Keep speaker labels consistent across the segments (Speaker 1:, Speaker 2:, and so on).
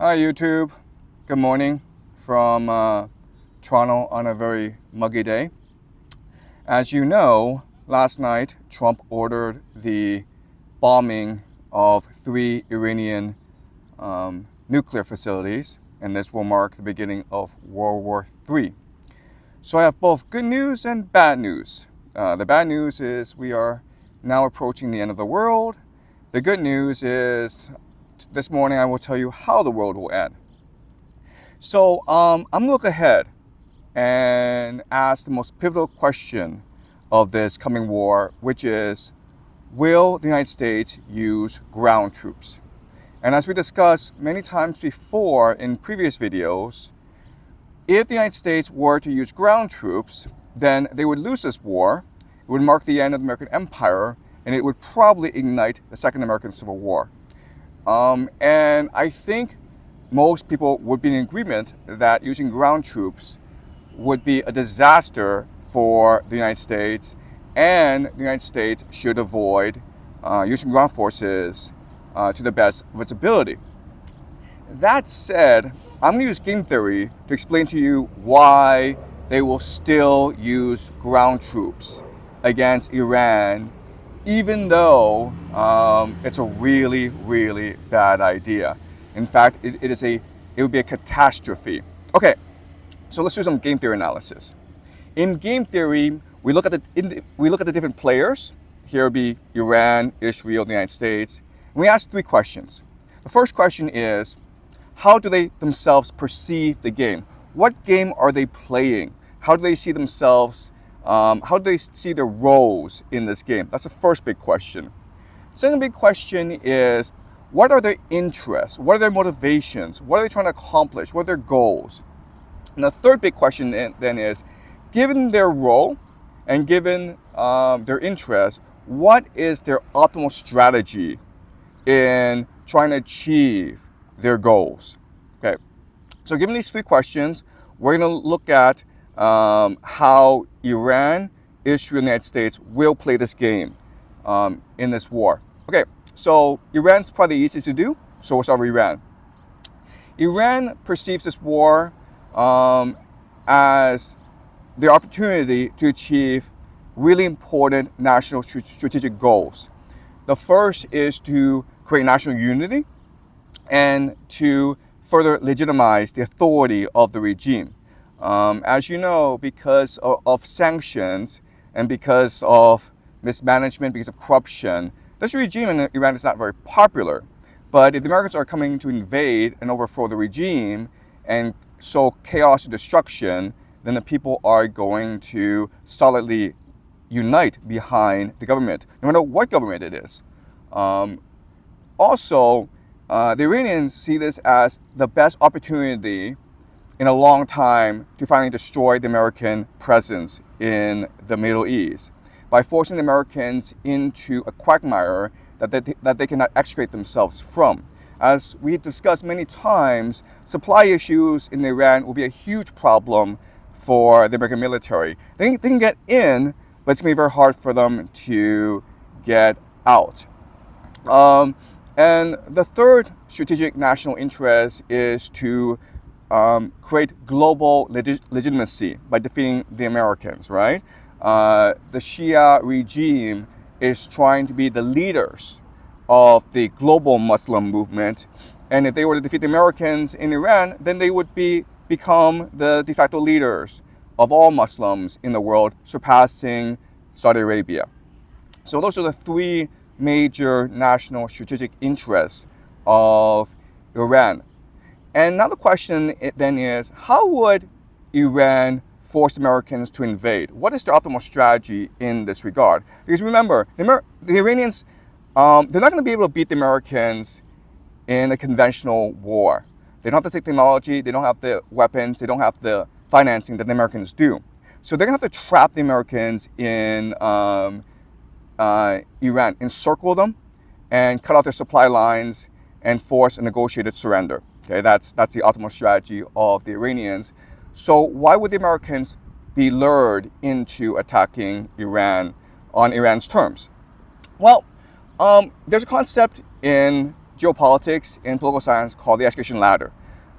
Speaker 1: Hi YouTube, good morning from Toronto on a very muggy day. As you know, last night Trump ordered the bombing of 3 Iranian nuclear facilities, and this will mark the beginning of World War III. So I have both good news and bad news. The bad news is we are now approaching the end of the world. The good news is this morning I will tell you how the world will end. So I'm going to look ahead and ask the most pivotal question of this coming war, which is, will the United States use ground troops? And as we discussed many times before in previous videos, if the United States were to use ground troops, then they would lose this war. It would mark the end of the American Empire, and it would probably ignite the Second American Civil War. And I think most people would be in agreement that using ground troops would be a disaster for the United States, and the United States should avoid using ground forces to the best of its ability. That said, I'm going to use game theory to explain to you why they will still use ground troops against Iran, even though it's a really, really bad idea. In fact, it would be a catastrophe. Okay, so let's do some game theory analysis. In game theory, we look at the different players. Here would be Iran, Israel, the United States. And we ask 3 questions. The first question is, how do they themselves perceive the game? What game are they playing? How do they see themselves? How do they see their roles in this game? That's the first big question. Second big question is, what are their interests? What are their motivations? What are they trying to accomplish? What are their goals? And the third big question then is, given their role and given their interests, what is their optimal strategy in trying to achieve their goals? Okay, so given these 3 questions, we're going to look at how Iran, Israel, and the United States will play this game in this war. Okay, so Iran's probably the easiest to do, so we'll start with Iran. Iran perceives this war as the opportunity to achieve really important national strategic goals. The first is to create national unity and to further legitimize the authority of the regime. As you know, because of sanctions and because of mismanagement, because of corruption, this regime in Iran is not very popular. But if the Americans are coming to invade and overthrow the regime and sow chaos and destruction, then the people are going to solidly unite behind the government, no matter what government it is. Also, the Iranians see this as the best opportunity in a long time to finally destroy the American presence in the Middle East by forcing the Americans into a quagmire that they cannot extricate themselves from. As we discussed many times, supply issues in Iran will be a huge problem for the American military. They can get in, but it's going to be very hard for them to get out. And the third strategic national interest is to create global legitimacy by defeating the Americans, right? The Shia regime is trying to be the leaders of the global Muslim movement. And if they were to defeat the Americans in Iran, then they would become the de facto leaders of all Muslims in the world, surpassing Saudi Arabia. So those are the 3 major national strategic interests of Iran. And now the question then is, how would Iran force Americans to invade? What is their optimal strategy in this regard? Because remember, the Iranians, they're not going to be able to beat the Americans in a conventional war. They don't have the technology, they don't have the weapons, they don't have the financing that the Americans do. So they're going to have to trap the Americans in Iran, encircle them, and cut off their supply lines and force a negotiated surrender. Okay, that's the optimal strategy of the Iranians. So why would the Americans be lured into attacking Iran on Iran's terms? Well, there's a concept in geopolitics in political science called the escalation ladder.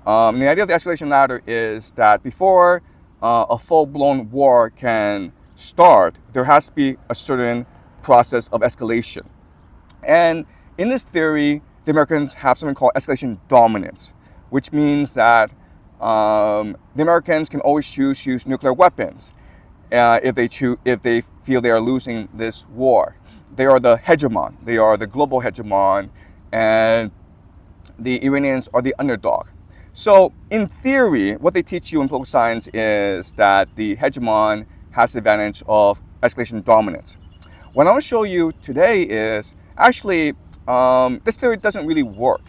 Speaker 1: And the idea of the escalation ladder is that before a full-blown war can start, there has to be a certain process of escalation. And in this theory, the Americans have something called escalation dominance, which means that the Americans can always choose to use nuclear weapons if they feel they are losing this war. They are the hegemon. They are the global hegemon, and the Iranians are the underdog. So in theory, what they teach you in political science is that the hegemon has the advantage of escalation dominance. What I want to show you today is actually this theory doesn't really work,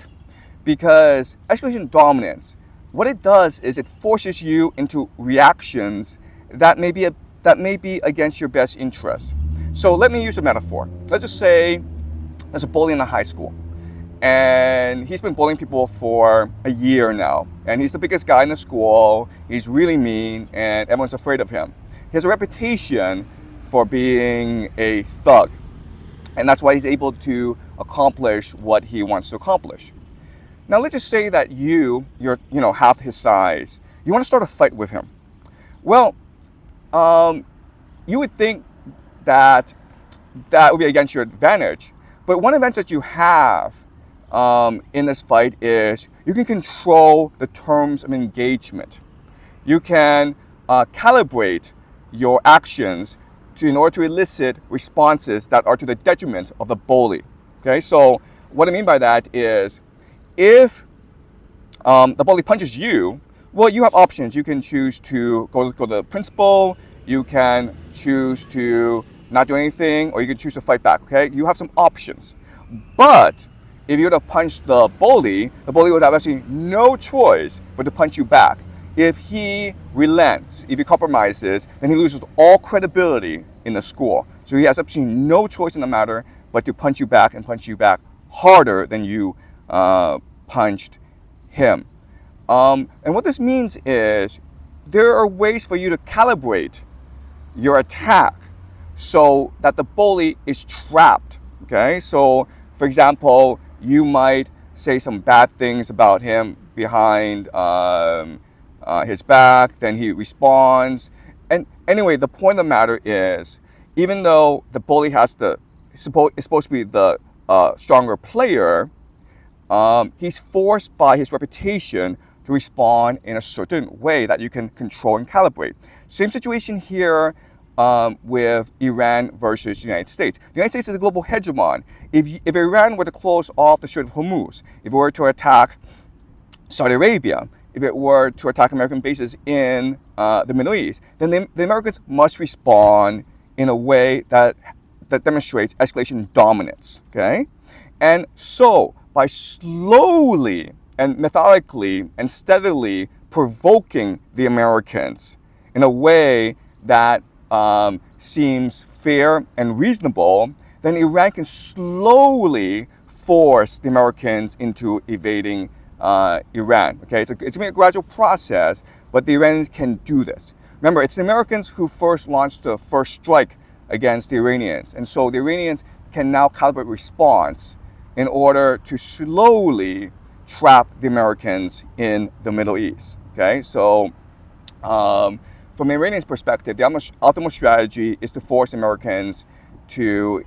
Speaker 1: because escalation dominance, what it does is it forces you into reactions that may be against your best interests. So let me use a metaphor. Let's just say there's a bully in a high school, and he's been bullying people for a year now, and he's the biggest guy in the school. He's really mean, and everyone's afraid of him. He has a reputation for being a thug, and that's why he's able to accomplish what he wants to accomplish. Now let's just say that you're half his size. You want to start a fight with him. Well, you would think that would be against your advantage. But one advantage that you have in this fight is you can control the terms of engagement. You can calibrate your actions in order to elicit responses that are to the detriment of the bully. Okay, so what I mean by that is, if the bully punches you, well, you have options. You can choose to go to the principal. You can choose to not do anything, or you can choose to fight back. Okay, you have some options. But if you were to punch the bully would have actually no choice but to punch you back. If he relents, if he compromises, then he loses all credibility in the school. So he has absolutely no choice in the matter but to punch you back, and punch you back harder than you punched him. And what this means is there are ways for you to calibrate your attack so that the bully is trapped. Okay, so for example, you might say some bad things about him behind his back, then he responds. And anyway, the point of the matter is, even though the bully is supposed to be the stronger player, he's forced by his reputation to respond in a certain way that you can control and calibrate. Same situation here with Iran versus the United States. The United States is a global hegemon. If Iran were to close off the Strait of Hormuz, if it were to attack Saudi Arabia, if it were to attack American bases in the Middle East, then the Americans must respond in a way that demonstrates escalation dominance. Okay? And so, by slowly and methodically and steadily provoking the Americans in a way that seems fair and reasonable, then Iran can slowly force the Americans into evading Iran. Okay, it's going to be a gradual process, but the Iranians can do this. Remember, it's the Americans who first launched the first strike against the Iranians, and so the Iranians can now calibrate response in order to slowly trap the Americans in the Middle East. Okay, so from the Iranians' perspective, the optimal strategy is to force Americans to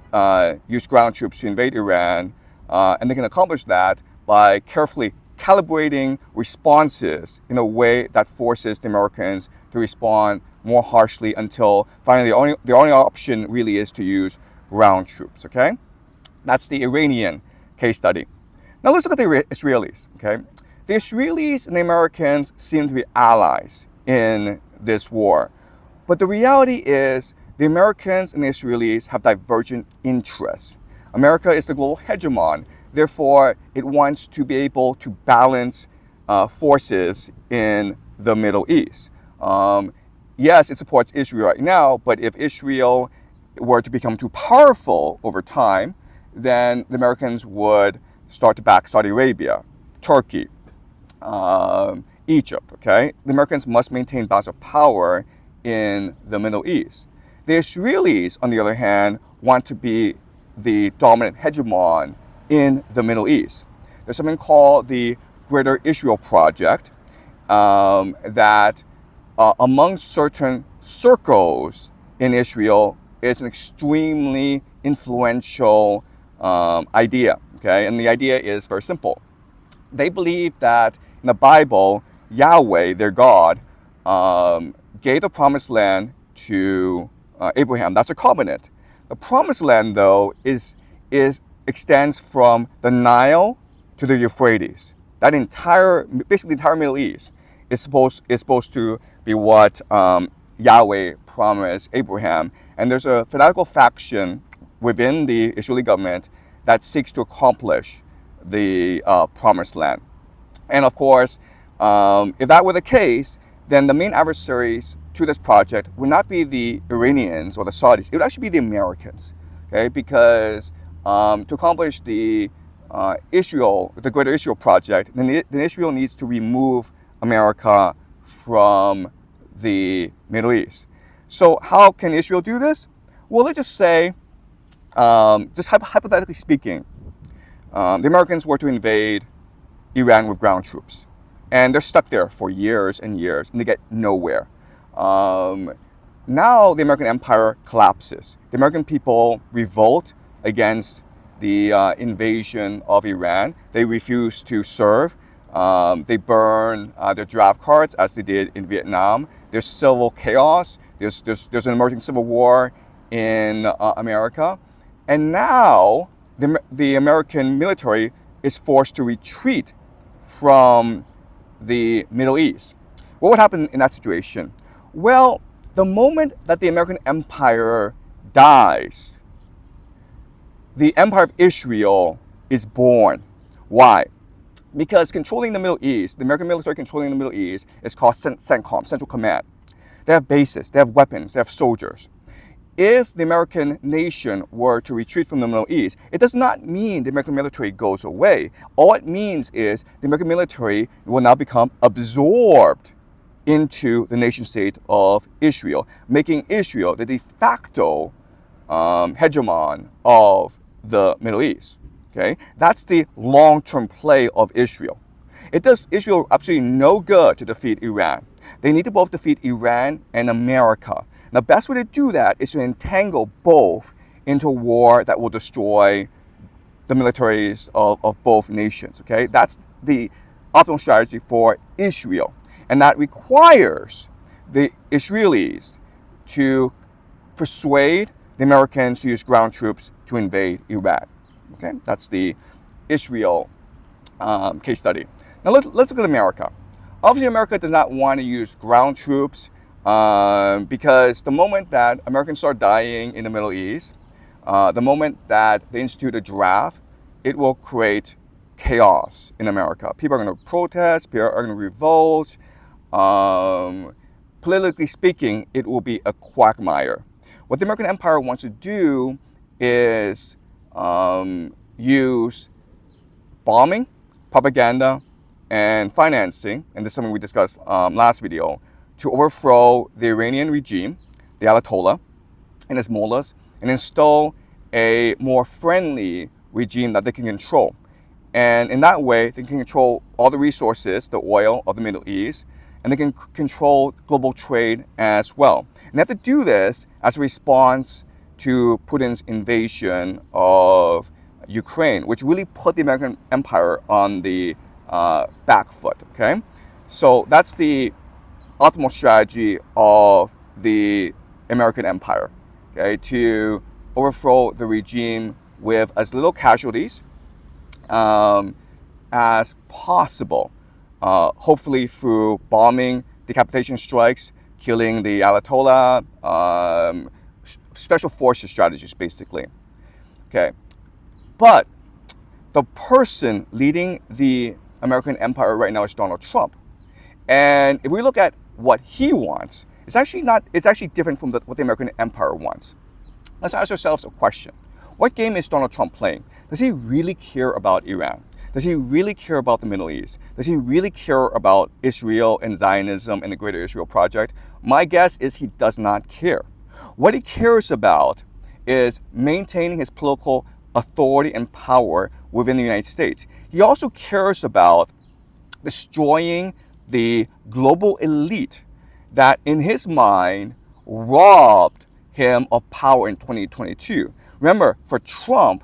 Speaker 1: use ground troops to invade Iran, and they can accomplish that by carefully calibrating responses in a way that forces the Americans to respond more harshly until finally the only option really is to use ground troops. Okay, that's the Iranian case study. Now let's look at the Israelis. Okay, the Israelis and the Americans seem to be allies in this war, but the reality is the Americans and the Israelis have divergent interests. America is the global hegemon. Therefore, it wants to be able to balance forces in the Middle East. Yes, it supports Israel right now, but if Israel were to become too powerful over time, then the Americans would start to back Saudi Arabia, Turkey, Egypt. Okay, the Americans must maintain balance of power in the Middle East. The Israelis, on the other hand, want to be the dominant hegemon in the Middle East. There's something called the Greater Israel Project that among certain circles in Israel is an extremely influential idea. Okay, and the idea is very simple. They believe that in the Bible, Yahweh, their God, gave the promised land to Abraham. That's a covenant. The promised land, though, extends from the Nile to the Euphrates. That basically the entire Middle East is supposed to be what Yahweh promised Abraham. And there's a fanatical faction within the Israeli government that seeks to accomplish the promised land. And of course, if that were the case, then the main adversaries to this project would not be the Iranians or the Saudis. It would actually be the Americans, okay? Because to accomplish the Greater Israel Project, then Israel needs to remove America from the Middle East. So how can Israel do this? Well, let's just say, just hypothetically speaking, the Americans were to invade Iran with ground troops. And they're stuck there for years and years, and they get nowhere. Now the American empire collapses. The American people revolt against the invasion of Iran. They refuse to serve. They burn their draft cards, as they did in Vietnam. There's civil chaos. There's an emerging civil war in America. And now the American military is forced to retreat from the Middle East. What would happen in that situation? Well, the moment that the American empire dies, the Empire of Israel is born. Why? Because controlling the Middle East, the American military controlling the Middle East, is called CENTCOM, Central Command. They have bases, they have weapons, they have soldiers. If the American nation were to retreat from the Middle East, it does not mean the American military goes away. All it means is the American military will now become absorbed into the nation state of Israel, making Israel the de facto hegemon of the Middle East. Okay? That's the long-term play of Israel. It does Israel absolutely no good to defeat Iran. They need to both defeat Iran and America. The best way to do that is to entangle both into a war that will destroy the militaries of both nations. Okay, that's the optimal strategy for Israel, and that requires the Israelis to persuade the Americans to use ground troops to invade Iraq. Okay, that's the Israel case study. Now let's look at America. Obviously, America does not want to use ground troops. Because the moment that Americans start dying in the Middle East, the moment that they institute a draft, it will create chaos in America. People are going to protest, people are going to revolt. Politically speaking, it will be a quagmire. What the American empire wants to do is use bombing, propaganda, and financing, and this is something we discussed last video, to overthrow the Iranian regime, the Ayatollah, and its mullahs, and install a more friendly regime that they can control. And in that way, they can control all the resources, the oil of the Middle East, and they can control global trade as well. And they have to do this as a response to Putin's invasion of Ukraine, which really put the American empire on the back foot, okay? So that's the optimal strategy of the American empire, okay, to overthrow the regime with as little casualties as possible, hopefully through bombing, decapitation strikes, killing the Ayatollah, special forces strategies, basically. Okay, but the person leading the American empire right now is Donald Trump. And if we look at what he wants, it's actually different from what the American empire wants. Let's ask ourselves a question. What game is Donald Trump playing? Does he really care about Iran? Does he really care about the Middle East? Does he really care about Israel and Zionism and the Greater Israel Project? My guess is he does not care. What he cares about is maintaining his political authority and power within the United States. he also cares about destroying the global elite that, in his mind, robbed him of power in 2022. Remember, for Trump,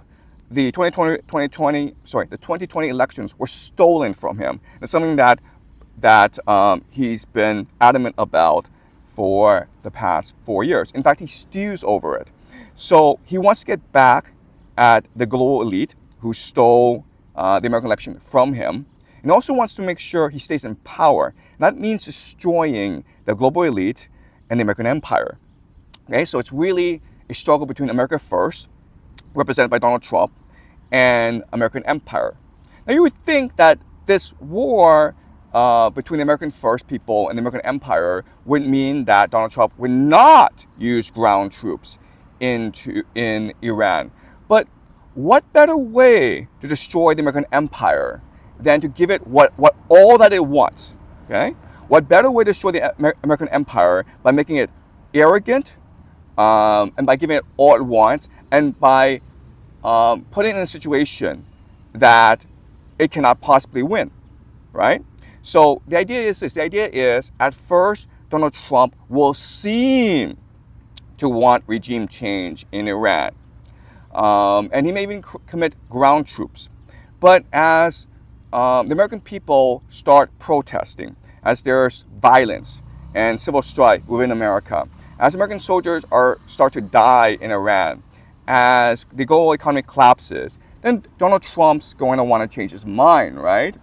Speaker 1: the 2020 elections were stolen from him. It's something that he's been adamant about for the past 4 years. In fact, he stews over it. So he wants to get back at the global elite who stole the American election from him, and also wants to make sure he stays in power. And that means destroying the global elite and the American empire. Okay, so it's really a struggle between America First, represented by Donald Trump, and American empire. Now, you would think that this war between the American First people and the American empire would mean that Donald Trump would not use ground troops in Iran. But what better way to destroy the American empire than to give it what all that it wants? Okay, what better way to destroy the American empire by making it arrogant, and by giving it all it wants, and by putting it in a situation that it cannot possibly win, right? So the idea is this. The idea is, at first, Donald Trump will seem to want regime change in Iran. And he may even commit ground troops. But as the American people start protesting, as there's violence and civil strife within America, as American soldiers start to die in Iran, as the global economy collapses, then Donald Trump's going to want to change his mind, right?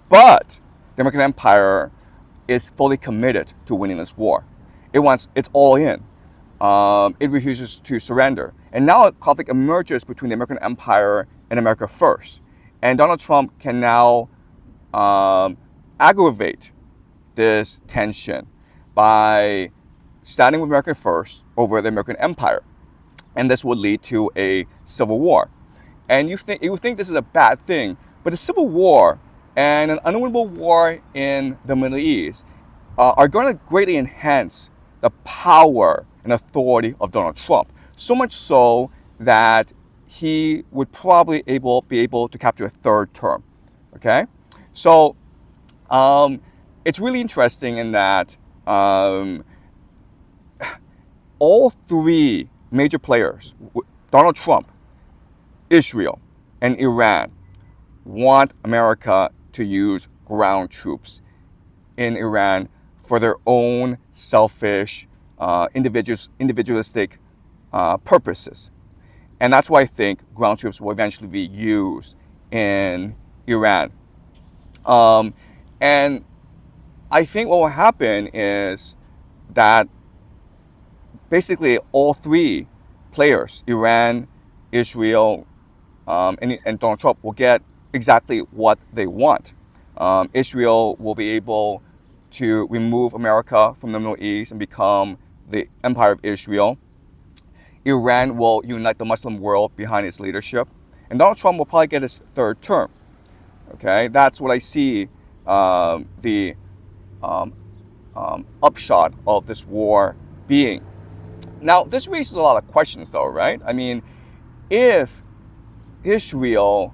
Speaker 1: But the American empire is fully committed to winning this war. It's all in. It refuses to surrender. And now a conflict emerges between the American empire and America First. And Donald Trump can now aggravate this tension by standing with America First over the American empire. And this would lead to a civil war. And you would think this is a bad thing, but a civil war and an unwinnable war in the Middle East are going to greatly enhance the power and authority of Donald Trump. So much so that he would probably be able to capture a third term. Okay, so it's really interesting in that all three major players, Donald Trump, Israel, and Iran, want America to use ground troops in Iran for their own selfish, individualistic purposes. And that's why I think ground troops will eventually be used in Iran. And I think what will happen is that basically all three players, Iran, Israel, and Donald Trump, will get exactly what they want. Israel will be able to remove America from the Middle East and become the Empire of Israel. Iran will unite the Muslim world behind its leadership. And Donald Trump will probably get his third term. Okay, that's what I see the upshot of this war being. Now, this raises a lot of questions, though, right? I mean, if Israel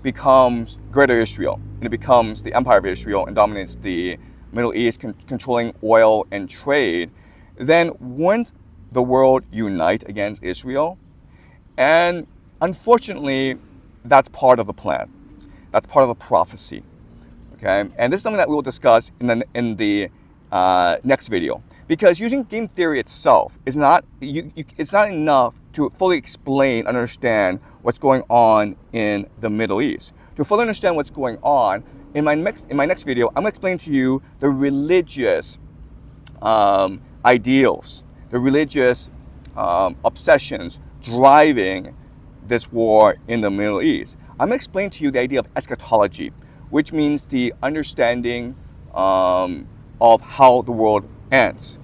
Speaker 1: becomes Greater Israel, and it becomes the Empire of Israel and dominates the Middle East, controlling oil and trade, then wouldn't the world unite against Israel? And unfortunately, that's part of the plan. That's part of the prophecy. Okay, and this is something that we will discuss in the next video. Because using game theory itself is not it's not enough to fully explain and understand what's going on in the Middle East. To fully understand what's going on, in my next video, I'm going to explain to you the religious ideals, the religious obsessions driving this war in the Middle East. I'm going to explain to you the idea of eschatology, which means the understanding of how the world ends.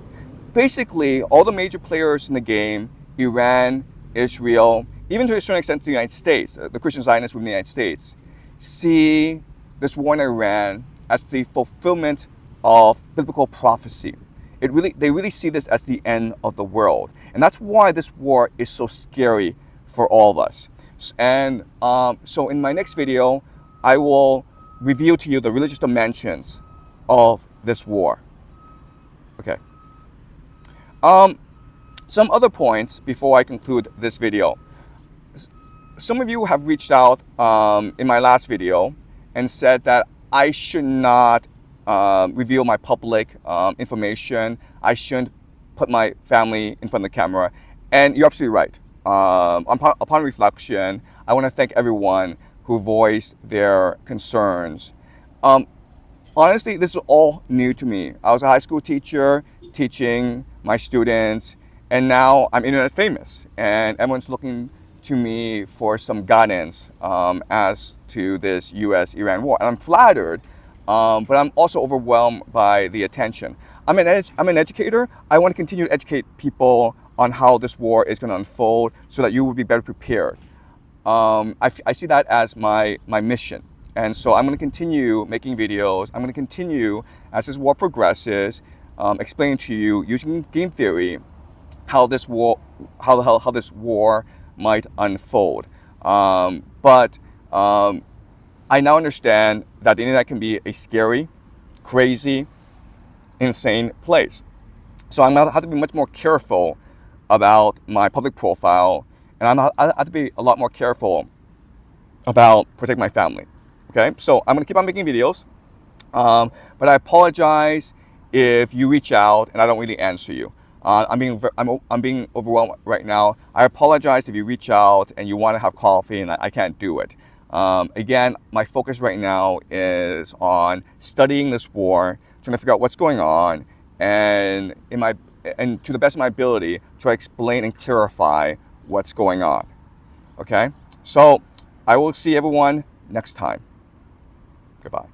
Speaker 1: Basically, all the major players in the game, Iran, Israel, even to a certain extent the United States, the Christian Zionists within the United States, see this war in Iran as the fulfillment of biblical prophecy. They really see this as the end of the world. And that's why this war is so scary for all of us. And so in my next video, I will reveal to you the religious dimensions of this war. Okay. Some other points before I conclude this video. Some of you have reached out in my last video and said that I should not reveal my public information. I shouldn't put my family in front of the camera. And you're absolutely right. Upon reflection, I want to thank everyone who voiced their concerns. Honestly, this is all new to me. I was a high school teacher teaching my students, and now I'm internet famous, and everyone's looking to me for some guidance as to this US-Iran war. And I'm flattered, but I'm also overwhelmed by the attention. I'm an educator. I want to continue to educate people on how this war is going to unfold so that you will be better prepared. I see that as my mission. And so I'm going to continue making videos. I'm going to continue, as this war progresses, explaining to you using game theory how this war might unfold. But I now understand that the internet can be a scary, crazy, insane place. So I'm going to have to be much more careful about my public profile, and I have to be a lot more careful about protecting my family. Okay, so I'm going to keep on making videos, but I apologize if you reach out and I don't really answer you. I'm being overwhelmed right now. I apologize if you reach out and you want to have coffee and I can't do it. Again, my focus right now is on studying this war, trying to figure out what's going on, and to the best of my ability, try to explain and clarify what's going on. Okay, so I will see everyone next time. Goodbye.